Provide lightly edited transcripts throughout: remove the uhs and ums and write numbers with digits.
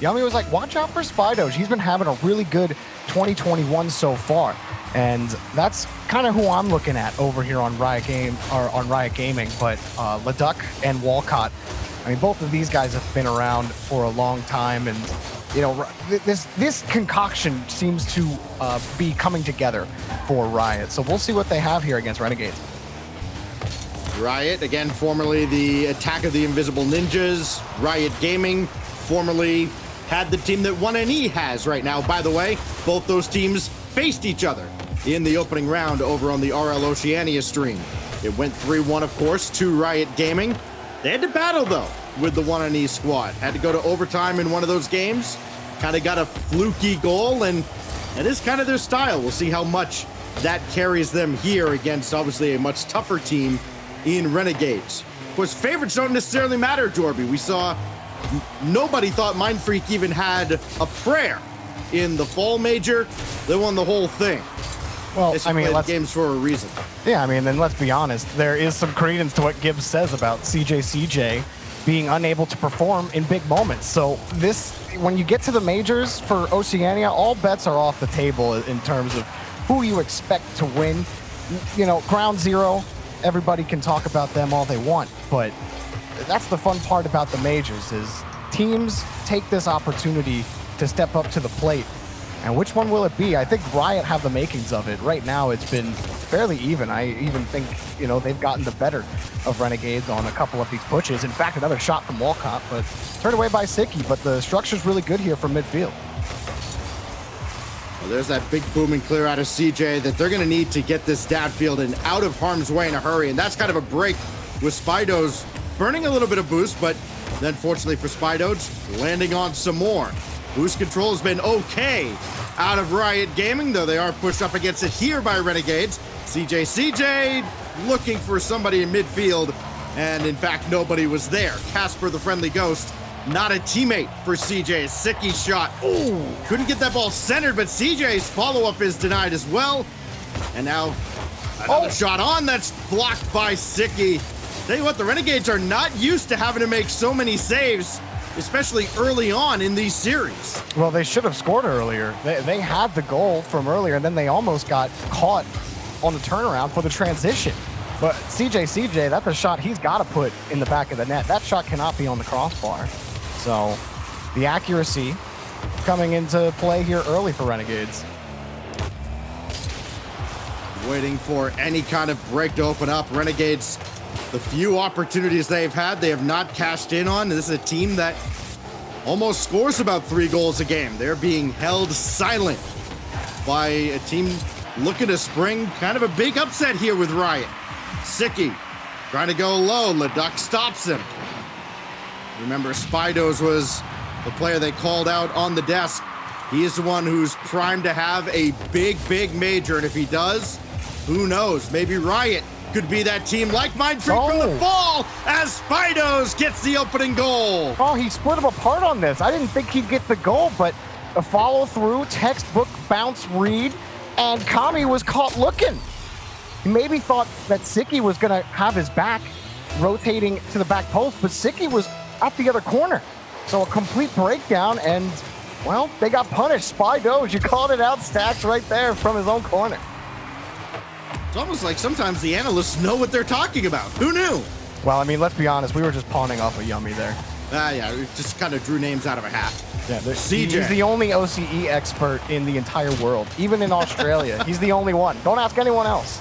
Yummy was like, watch out for Spido. He's been having a really good 2021 so far. And that's kind of who I'm looking at over here on Riot Gaming. But Leduc and Walcott, I mean, both of these guys have been around for a long time, and you know, this concoction seems to be coming together for Riot. So we'll see what they have here against Renegades. Riot, again, formerly the Attack of the Invisible Ninjas. Riot Gaming, formerly had the team that 1NE has right now. By the way, both those teams faced each other in the opening round over on the RL Oceania stream. It went 3-1, of course, to Riot Gaming. They had to battle, though, with the 1NE squad. Had to go to overtime in one of those games. Kind of got a fluky goal, and that is kind of their style. We'll see how much that carries them here against, obviously, a much tougher team in Renegades. Of course, favorites don't necessarily matter, Jorby. We saw nobody thought Mind Freak even had a prayer in the fall major. They won the whole thing. Well, I mean, games for a reason. Yeah, I mean, then let's be honest. There is some credence to what Gibbs says about CJ being unable to perform in big moments. So this, when you get to the majors for Oceania, all bets are off the table in terms of who you expect to win. You know, ground zero, everybody can talk about them all they want, but that's the fun part about the majors is teams take this opportunity to step up to the plate. And which one will it be? I think Riot have the makings of it. Right now, it's been fairly even. I even think, you know, they've gotten the better of Renegades on a couple of these pushes. In fact, another shot from Walcott, but turned away by Sicky. But the structure's really good here from midfield. Well, there's that big booming clear out of CJ that they're going to need to get this downfield and out of harm's way in a hurry. And that's kind of a break with Spido's burning a little bit of boost, but then fortunately for Spido's, landing on some more. Boost control has been okay out of Riot Gaming, though they are pushed up against it here by Renegades. CJ looking for somebody in midfield, and in fact, nobody was there. Casper, the friendly ghost, not a teammate for CJ. Sicky's shot. Ooh, couldn't get that ball centered, but CJ's follow-up is denied as well. And now another shot on that's blocked by Sicky. Tell you what, the Renegades are not used to having to make so many saves, especially early on in these series. Well, they should have scored earlier. They had the goal from earlier, and then they almost got caught on the turnaround for the transition. But CJ, that's a shot he's got to put in the back of the net. That shot cannot be on the crossbar. So the accuracy coming into play here early for Renegades. Waiting for any kind of break to open up. Renegades, the few opportunities they've had, they have not cashed in on. This is a team that almost scores about 3 goals a game. They're being held silent by a team looking to spring kind of a big upset here with Riot. Sicky trying to go low. Leduc stops him. Remember, Spidos was the player they called out on the desk. He is the one who's primed to have a big major, and if he does, who knows? Maybe Riot could be that team like Mind Freak from the fall as Spidos gets the opening goal. Oh, he split them apart on this. I didn't think he'd get the goal, but a follow-through, textbook bounce read, and Kami was caught looking. He maybe thought that Sicky was going to have his back rotating to the back post, but Sicky was at the other corner. So a complete breakdown, and, well, they got punished. Spidos, you called it out, Stacks, right there from his own corner. It's almost like sometimes the analysts know what they're talking about. Who knew? Well, I mean, let's be honest. We were just pawning off a Yummy there. Yeah, we just kind of drew names out of a hat. Yeah, he's the only OCE expert in the entire world, even in Australia. He's the only one. Don't ask anyone else.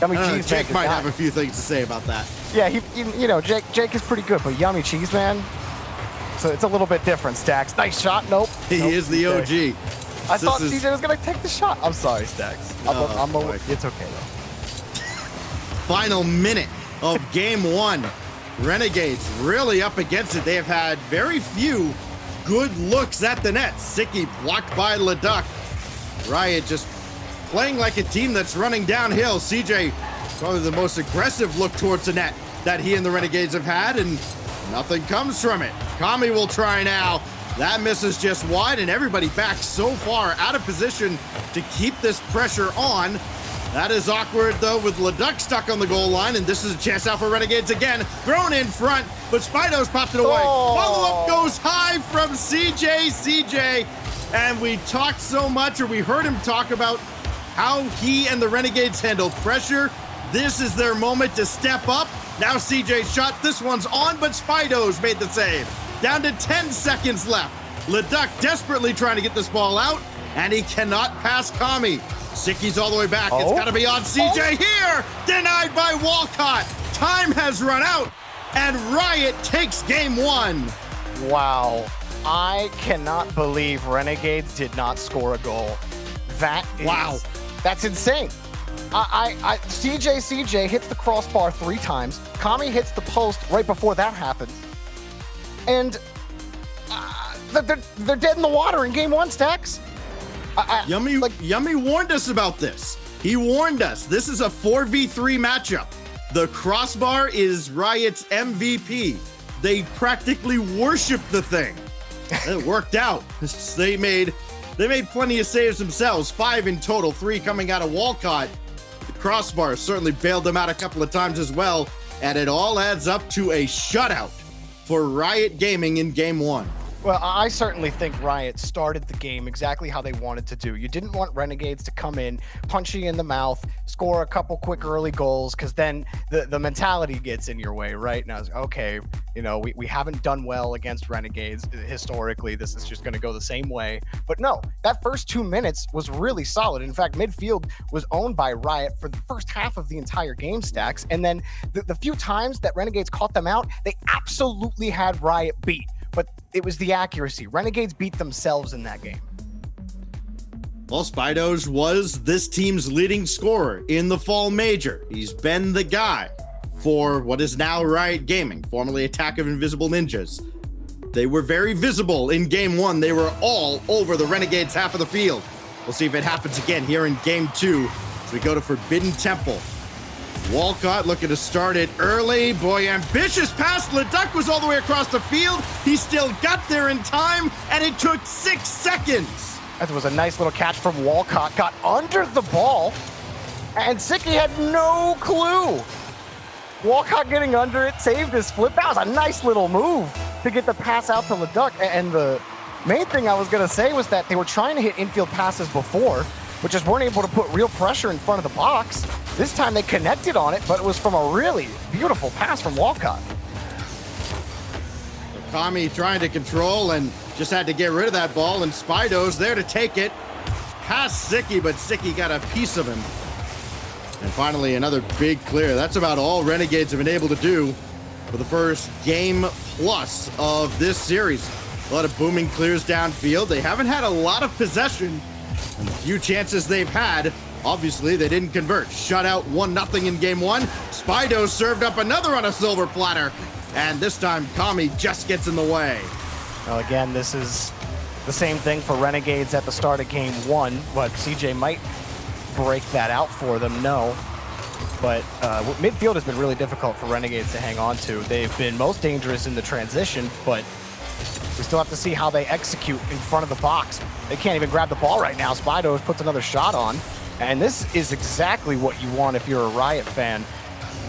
Yummy Cheese Jake might have a few things to say about that. Yeah, you know, Jake is pretty good, but Yummy Cheese Man, so it's a little bit different. Stacks, nice shot. Nope. He is the OG. I thought CJ was gonna take the shot. I'm sorry, Stacks. It's okay though. Final minute of game 1. Renegades really up against it. They have had very few good looks at the net. Sicky blocked by Leduc. Riot just playing like a team that's running downhill. CJ, probably the most aggressive look towards the net that he and the Renegades have had, and nothing comes from it. Kami will try now. That misses just wide, and everybody back so far out of position to keep this pressure on. That is awkward, though, with Leduc stuck on the goal line, and this is a chance out for Renegades again. Thrown in front, but Spido's popped it away. Oh. Follow-up goes high from CJ. And we talked so much, or we heard him talk about how he and the Renegades handle pressure. This is their moment to step up. Now CJ shot. This one's on, but Spido's made the save. Down to 10 seconds left. Leduc desperately trying to get this ball out, and he cannot pass Kami. Sicky's all the way back. It's got to be on CJ here. Denied by Walcott. Time has run out, and Riot takes game 1. Wow. I cannot believe Renegades did not score a goal. That is, wow. That's insane. CJ hits the crossbar 3 times. Kami hits the post right before that happens. And they're dead in the water in game 1, Stacks. Yummy warned us about this. He warned us. This is a 4v3 matchup. The crossbar is Riot's MVP. They practically worship the thing. It worked out. They made plenty of saves themselves. 5 in total, 3 coming out of Walcott. The crossbar certainly bailed them out a couple of times as well, and it all adds up to a shutout for Riot Gaming in game 1. Well, I certainly think Riot started the game exactly how they wanted to do. You didn't want Renegades to come in, punch you in the mouth, score a couple quick early goals, because then the mentality gets in your way, right? Now, okay, we haven't done well against Renegades historically. This is just going to go the same way. But no, that first 2 minutes was really solid. In fact, midfield was owned by Riot for the first half of the entire game, Stacks. And then the few times that Renegades caught them out, they absolutely had Riot beat. But it was the accuracy. Renegades beat themselves in that game. Well, Spidos was this team's leading scorer in the fall major. He's been the guy for what is now Riot Gaming, formerly Attack of Invisible Ninjas. They were very visible in game 1. They were all over the Renegades half of the field. We'll see if it happens again here in game 2 as we go to Forbidden Temple. Walcott looking to start it early. Boy, ambitious pass. Leduc was all the way across the field. He still got there in time, and it took 6 seconds. That was a nice little catch from Walcott. Got under the ball, and Sicky had no clue. Walcott getting under it, saved his flip. That was a nice little move to get the pass out to Leduc. And the main thing I was going to say was that they were trying to hit infield passes before, but just weren't able to put real pressure in front of the box. This time they connected on it, but it was from a really beautiful pass from Walcott. Kami trying to control and just had to get rid of that ball, and Spido's there to take it. Past Sicky, but Sicky got a piece of him. And finally, another big clear. That's about all Renegades have been able to do for the first game plus of this series. A lot of booming clears downfield. They haven't had a lot of possession, and the few chances they've had, obviously, they didn't convert. Shut out 1-0 in game 1. Spido served up another on a silver platter. And this time, Kami just gets in the way. Well, again, this is the same thing for Renegades at the start of game 1, but CJ might break that out for them, no. But midfield has been really difficult for Renegades to hang on to. They've been most dangerous in the transition, but we still have to see how they execute in front of the box. They can't even grab the ball right now. Spido puts another shot on. And this is exactly what you want if you're a Riot fan.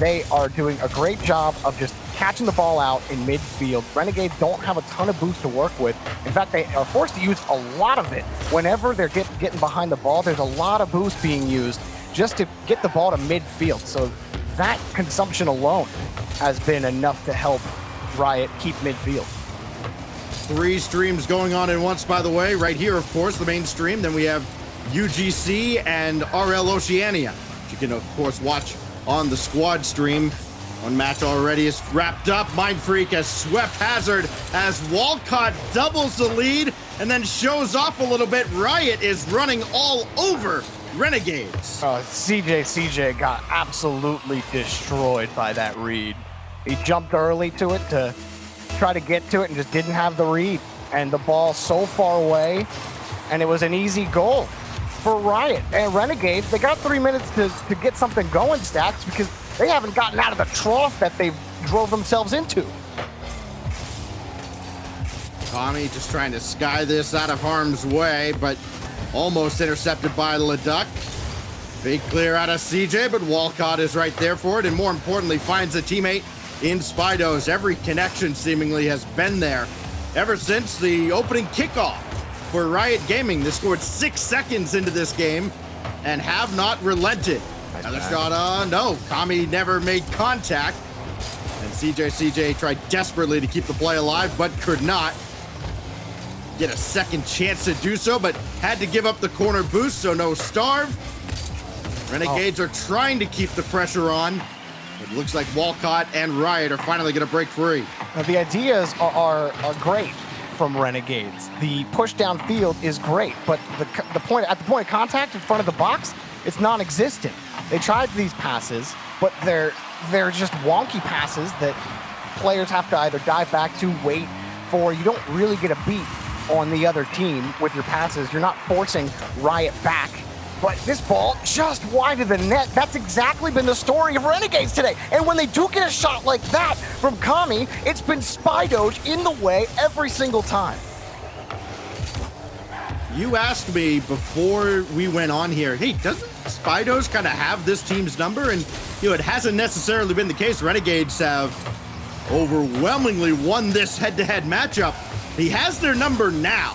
They are doing a great job of just catching the ball out in midfield. Renegades don't have a ton of boost to work with. In fact, they are forced to use a lot of it. Whenever they're getting behind the ball, there's a lot of boost being used just to get the ball to midfield. So that consumption alone has been enough to help Riot keep midfield. 3 streams going on at once, by the way. Right here, of course, the main stream. Then we have UGC and RL Oceania, which you can, of course, watch on the squad stream. One match already is wrapped up. Mind Freak has swept Hazard as Walcott doubles the lead and then shows off a little bit. Riot is running all over Renegades. CJ got absolutely destroyed by that read. He jumped early to it to try to get to it and just didn't have the read. And the ball so far away, and it was an easy goal for Riot. And Renegades, they got 3 minutes to get something going, Stacks, because they haven't gotten out of the trough that they drove themselves into. Kami just trying to sky this out of harm's way, but almost intercepted by Leduc. Big clear out of CJ, but Walcott is right there for it, and more importantly, finds a teammate in Spydos. Every connection seemingly has been there ever since the opening kickoff for Riot Gaming. They scored 6 seconds into this game and have not relented. Another shot on. No, Kami never made contact. And CJ tried desperately to keep the play alive, but could not get a second chance to do so, but had to give up the corner boost, so no starve. Renegades are trying to keep the pressure on. It looks like Walcott and Riot are finally going to break free. Now, the ideas are great from Renegades. The push downfield is great, but the point at the point of contact in front of the box, it's non-existent. They tried these passes, but they're just wonky passes that players have to either dive back to, wait for. You don't really get a beat on the other team with your passes. You're not forcing Riot back. But this ball just wide of the net. That's exactly been the story of Renegades today. And when they do get a shot like that from Kami, it's been Spydoge in the way every single time. You asked me before we went on here, hey, doesn't Spydoge kind of have this team's number? And, it hasn't necessarily been the case. Renegades have overwhelmingly won this head-to-head matchup. He has their number now.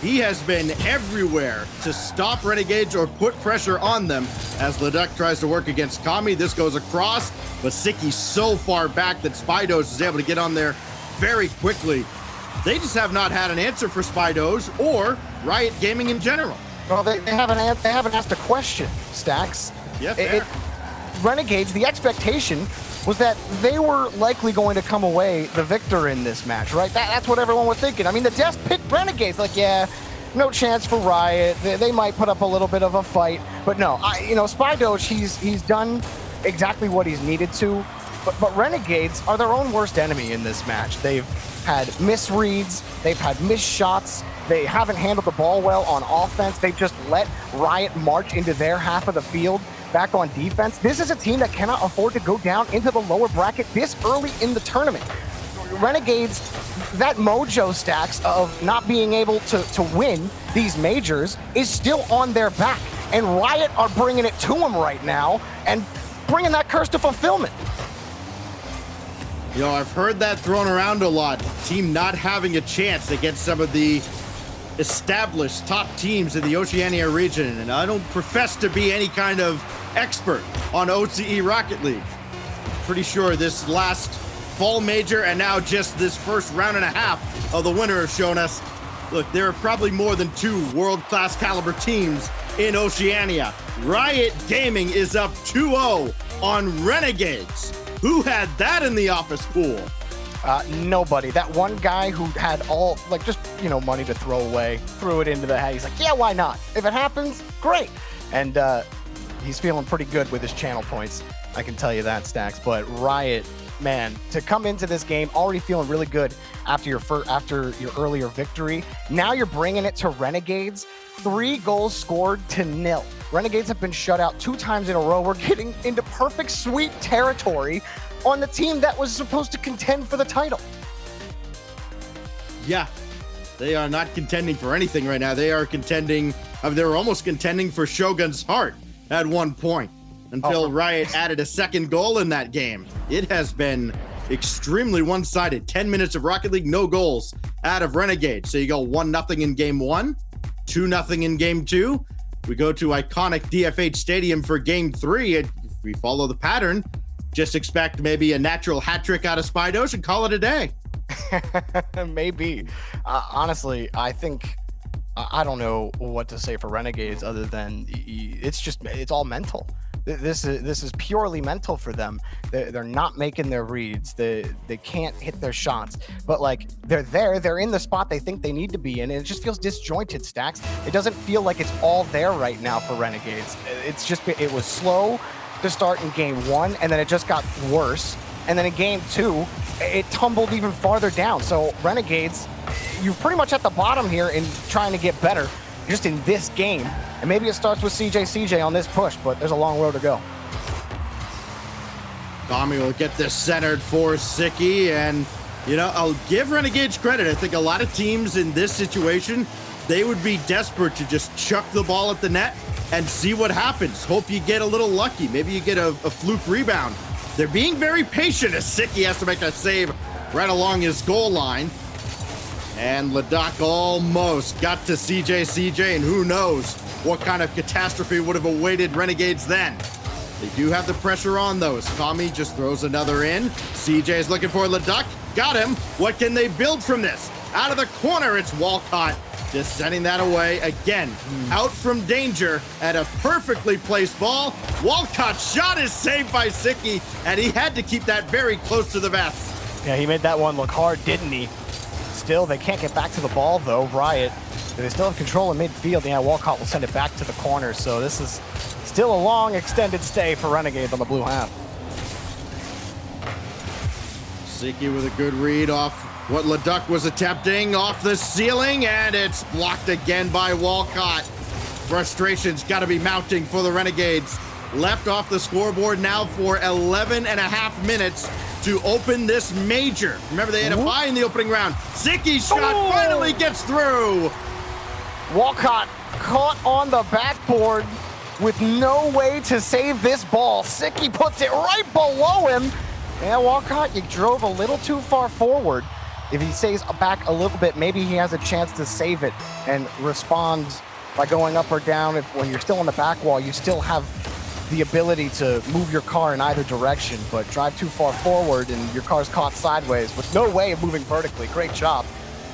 He has been everywhere to stop Renegades or put pressure on them as Leduc tries to work against Kami. This goes across, but Siki's so far back that Spydoge is able to get on there very quickly. They just have not had an answer for Spydoge or Riot Gaming in general. Well, they haven't asked a question, Stacks. Yeah, Renegades, the expectation was that they were likely going to come away the victor in this match, right? That's what everyone was thinking. I mean, the devs picked Renegades, like, yeah, no chance for Riot. They might put up a little bit of a fight, but no, Spydoge, he's done exactly what he's needed to, but Renegades are their own worst enemy in this match. They've had misreads, they've had missed shots, they haven't handled the ball well on offense. They've just let Riot march into their half of the field back on defense. This is a team that cannot afford to go down into the lower bracket this early in the tournament. Renegades, that mojo, Stacks, of not being able to win these majors is still on their back. And Riot are bringing it to them right now and bringing that curse to fulfillment. I've heard that thrown around a lot. Team not having a chance against some of the established top teams in the Oceania region, and I don't profess to be any kind of expert on OCE Rocket League. Pretty sure this last fall major and now just this first round and a half of the winter have shown us, look, there are probably more than 2 world-class caliber teams in Oceania. Riot Gaming is up 2-0 on Renegades. Who had that in the office pool? Nobody. That one guy who had all, money to throw away, threw it into the hat. He's like, yeah, why not? If it happens, great. And he's feeling pretty good with his channel points. I can tell you that, Stacks. But Riot, man, to come into this game already feeling really good after your earlier victory. Now you're bringing it to Renegades. 3 goals scored to 0. Renegades have been shut out 2 times in a row. We're getting into perfect sweep territory on the team that was supposed to contend for the title. Yeah, they are not contending for anything right now. They are contending, they were almost contending for Shogun's heart at one point until Riot added a second goal in that game. It has been extremely one-sided. 10 minutes of Rocket League, no goals out of Renegade. So you go 1-0 in game 1, 2-0 in game 2. We go to iconic DFH Stadium for game 3. If we follow the pattern, just expect maybe a natural hat trick out of Spydoge and call it a day. Maybe. Honestly, I think I don't know what to say for Renegades other than it's all mental. This is purely mental for them. They're not making their reads. They can't hit their shots. But they're in the spot they think they need to be in, and it just feels disjointed, Stacks. It doesn't feel like it's all there right now for Renegades. It was slow to start in game 1, and then it just got worse. And then in game 2, it tumbled even farther down. So Renegades, you're pretty much at the bottom here in trying to get better just in this game. And maybe it starts with CJ on this push, but there's a long road to go. Kami will get this centered for Siki, and I'll give Renegades credit. I think a lot of teams in this situation, they would be desperate to just chuck the ball at the net and see what happens. Hope you get a little lucky. Maybe you get a fluke rebound. They're being very patient as Sicky has to make that save right along his goal line. And Leduc almost got to CJ, and who knows what kind of catastrophe would have awaited Renegades then. They do have the pressure on those. Kami just throws another in. CJ's looking for Leduc. Got him. What can they build from this? Out of the corner, it's Walcott. Just sending that away again. Out from danger at a perfectly placed ball. Walcott's shot is saved by Sicky, and he had to keep that very close to the vest. Yeah, he made that one look hard, didn't he? Still, they can't get back to the ball, though. Riot, they still have control in midfield. Yeah, Walcott will send it back to the corner, so this is still a long, extended stay for Renegades on the blue half. Sicky with a good read off what Leduc was attempting off the ceiling, and it's blocked again by Walcott. Frustration's got to be mounting for the Renegades. Left off the scoreboard now for 11 and a half minutes to open this major. Remember, they had a bye in the opening round. Sicky's shot finally gets through. Walcott caught on the backboard with no way to save this ball. Sicky puts it right below him. Yeah, Walcott, you drove a little too far forward. If he stays back a little bit, maybe he has a chance to save it and respond by going up or down. When you're still on the back wall, you still have the ability to move your car in either direction, but drive too far forward and your car's caught sideways with no way of moving vertically. Great job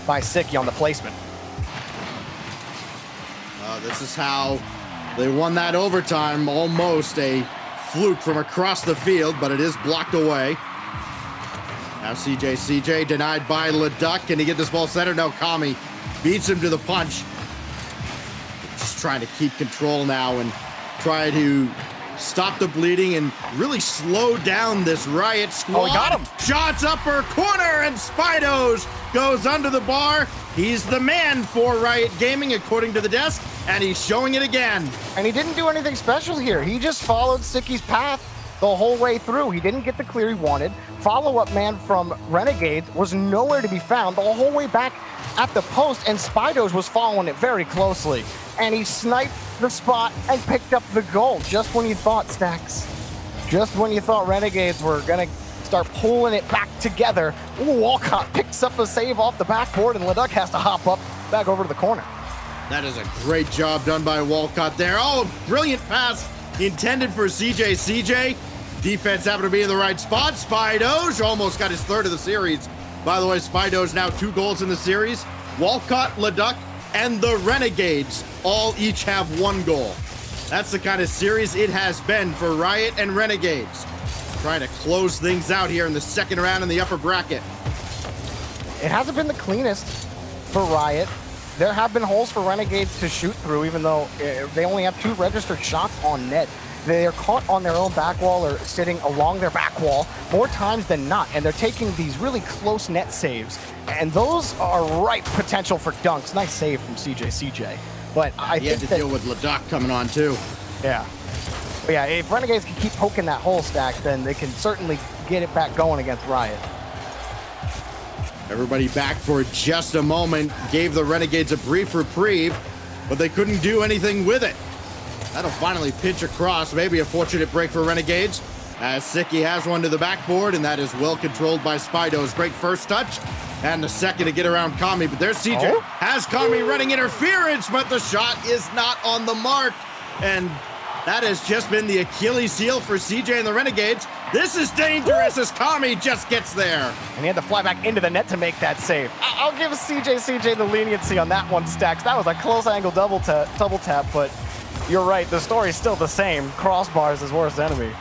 by Sicky on the placement. This is how they won that overtime. Almost a fluke from across the field, but it is blocked away. Now CJ denied by Leduc. Can he get this ball centered? No, Kami beats him to the punch. Just trying to keep control now and try to stop the bleeding and really slow down this Riot squad. Oh, he got him. Shots upper corner, and Spidos goes under the bar. He's the man for Riot Gaming, according to the desk, and he's showing it again. And he didn't do anything special here. He just followed Sicky's path the whole way through. He didn't get the clear he wanted. Follow-up man from Renegades was nowhere to be found the whole way back at the post, and Spidos was following it very closely. And he sniped the spot and picked up the goal just when you thought, Stacks, just when you thought Renegades were gonna start pulling it back together. Walcott picks up a save off the backboard, and Leduc has to hop up back over to the corner. That is a great job done by Walcott there. Oh, brilliant pass intended for CJ. Defense happened to be in the right spot. Spidos almost got his third of the series. By the way, Spidos now 2 goals in the series. Walcott, Leduc, and the Renegades all each have 1 goal. That's the kind of series it has been for Riot and Renegades. Trying to close things out here in the second round in the upper bracket. It hasn't been the cleanest for Riot. There have been holes for Renegades to shoot through, even though they only have 2 registered shots on net. They are caught on their own back wall or sitting along their back wall more times than not, and they're taking these really close net saves, and those are ripe potential for dunks. Nice save from CJ. But I think had to deal with Leduc coming on too. Yeah. But yeah, if Renegades can keep poking that hole, Stack, then they can certainly get it back going against Riot. Everybody back for just a moment. Gave the Renegades a brief reprieve, but they couldn't do anything with it. That'll finally pitch across. Maybe a fortunate break for Renegades, as Sicky has one to the backboard, and that is well controlled by Spidos. Great first touch, and the second to get around Kami. But there's CJ. Has Kami running interference, but the shot is not on the mark. And that has just been the Achilles heel for CJ and the Renegades. This is dangerous as Kami just gets there. And he had to fly back into the net to make that save. I'll give CJ the leniency on that one, Stacks. That was a close angle double tap, but you're right, the story's still the same. Crossbars is worst enemy.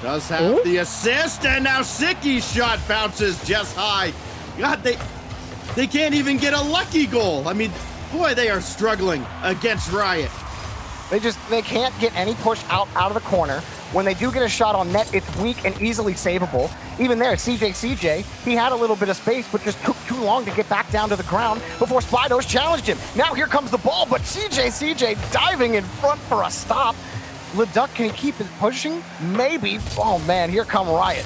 Does have the assist, and now Sicky's shot bounces just high. God, they can't even get a lucky goal. I mean, boy, they are struggling against Riot. They can't get any push out of the corner. When they do get a shot on net, it's weak and easily savable. Even there, CJ, he had a little bit of space, but just took too long to get back down to the ground before Spidos challenged him. Now here comes the ball, but CJ diving in front for a stop. Leduc, can he keep it pushing? Maybe. Oh man, here come Riot.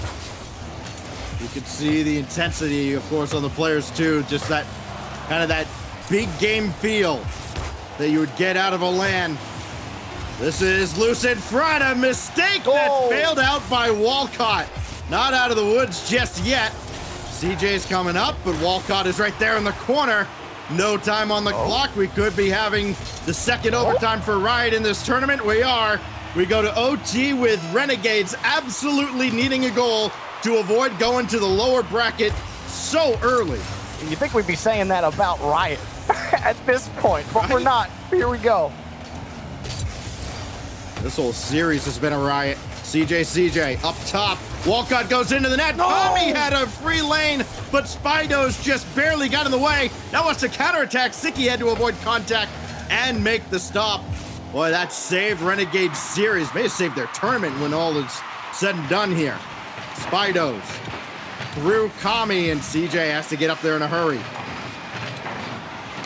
You can see the intensity, of course, on the players too. Just that kind of that big game feel. that you would get out of a LAN. This is loose in front, a mistake that's bailed out by Walcott. Not out of the woods just yet. CJ's coming up, but Walcott is right there in the corner. No time on the clock. We could be having the second overtime for Riot in this tournament. We are. We go to OT with Renegades absolutely needing a goal to avoid going to the lower bracket so early. You think we'd be saying that about Riot at this point, but we're not. Here we go. This whole series has been a riot. CJ up top. Walcott goes into the net. Tommy had a free lane, but Spido's just barely got in the way. Now wants to counterattack. Sicky had to avoid contact and make the stop. Boy, that saved Renegade series. May have saved their tournament when all is said and done here. Spido's through Kami, and CJ has to get up there in a hurry.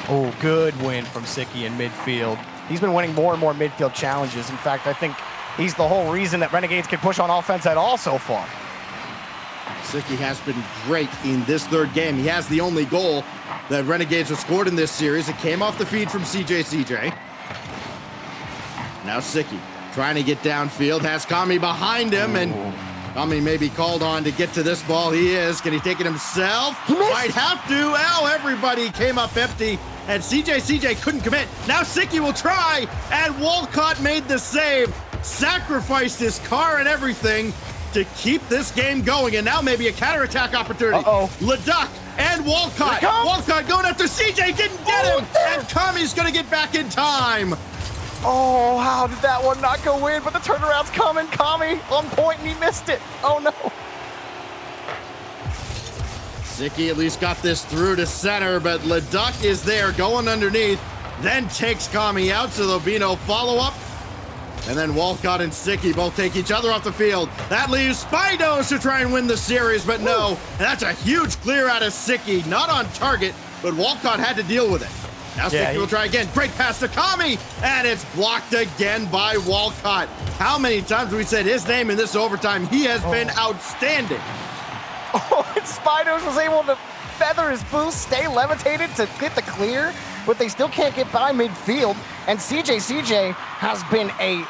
Oh, good win from Sicky in midfield. He's been winning more and more midfield challenges. In fact, I think he's the whole reason that Renegades can push on offense at all so far. Sicky has been great in this third game. He has the only goal that Renegades have scored in this series. It came off the feed from CJ. Now Sicky trying to get downfield, has Kami behind him, and Kami may be called on to get to this ball. He is. Can he take it himself? He missed. Might have to. Well, everybody came up empty, and CJ couldn't commit. Now Sicky will try, and Walcott made the save. Sacrificed his car and everything to keep this game going, and now maybe a counterattack opportunity. Leduc and Walcott. Walcott going after CJ, didn't get him, and Kami's gonna get back in time. Oh, how did that one not go in? But the turnaround's coming. Kami on point, and he missed it. Oh, no. Sicky at least got this through to center, but Leduc is there going underneath, then takes Kami out, so there'll be no follow-up. And then Walcott and Sicky both take each other off the field. That leaves Spidos to try and win the series, but no. And that's a huge clear out of Sicky. Not on target, but Walcott had to deal with it. Now Sicky will try again. Great pass to Kami, and it's blocked again by Walcott. How many times have we said his name in this overtime? He has been outstanding. Oh, and Spidos was able to feather his boost, stay levitated to get the clear, but they still can't get by midfield. And CJ has been a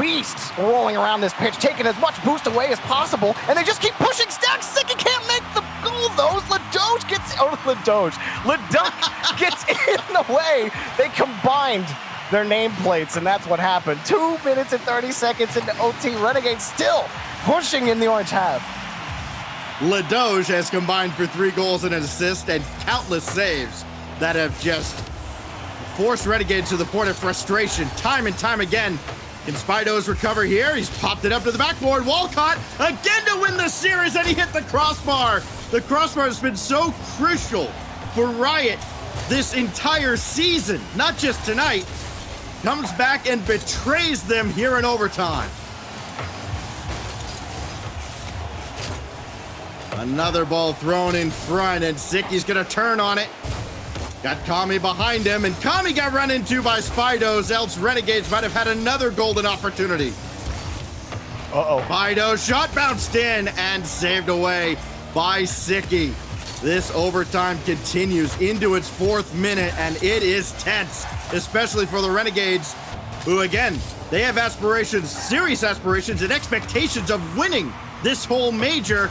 beast rolling around this pitch, taking as much boost away as possible, and they just keep pushing stacks. Sicky can't make the goal, though. Leduc gets in the way. They combined their nameplates, and that's what happened. 2 minutes and 30 seconds into OT. Renegades still pushing in the orange half. Leduc has combined for 3 goals and an assist and countless saves that have just forced Renegades to the point of frustration time and time again. Can Spidos recover here? He's popped it up to the backboard. Walcott again to win the series, and he hit the crossbar. The crossbar has been so crucial for Riot this entire season, not just tonight. Comes back and betrays them here in overtime. Another ball thrown in front, and Sicky's gonna turn on it. Got Kami behind him, and Kami got run into by Spidos, else Renegades might have had another golden opportunity. Spidos shot bounced in and saved away by Sicky. This overtime continues into its 4th minute, and it is tense, especially for the Renegades, who again, they have aspirations, serious aspirations, and expectations of winning this whole major,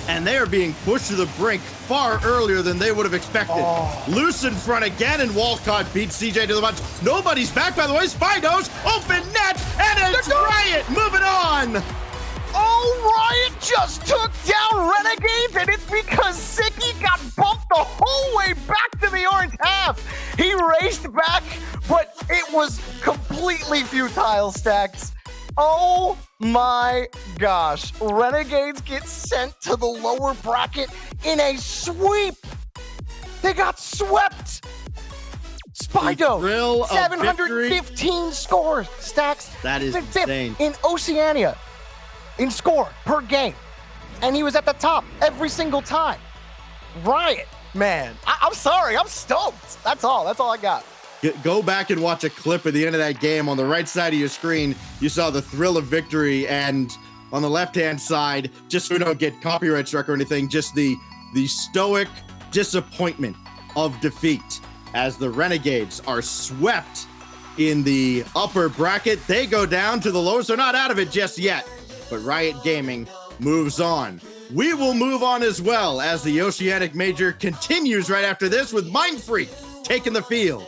and they are being pushed to the brink far earlier than they would have expected. Loose in front again, and Walcott beats CJ to the punch. Nobody's back, by the way. Spidos, open net, and it's Riot moving on. Riot just took down Renegades, and it's because Sicky got bumped the whole way back to the orange half. He raced back, but it was completely futile, Stacks. Oh my gosh. Renegades get sent to the lower bracket in a sweep. They got swept. Spido, 715 scores. Stacks. That is insane. In Oceania in score per game. And he was at the top every single time. Riot, man. I'm sorry. I'm stoked. That's all. That's all I got. Go back and watch a clip at the end of that game. On the right side of your screen, you saw the thrill of victory, and on the left-hand side, just so we don't get copyright struck or anything, just the stoic disappointment of defeat as the Renegades are swept in the upper bracket. They go down to the lows. They're not out of it just yet, but Riot Gaming moves on. We will move on as well as the Oceanic Major continues right after this with Mind Freak taking the field.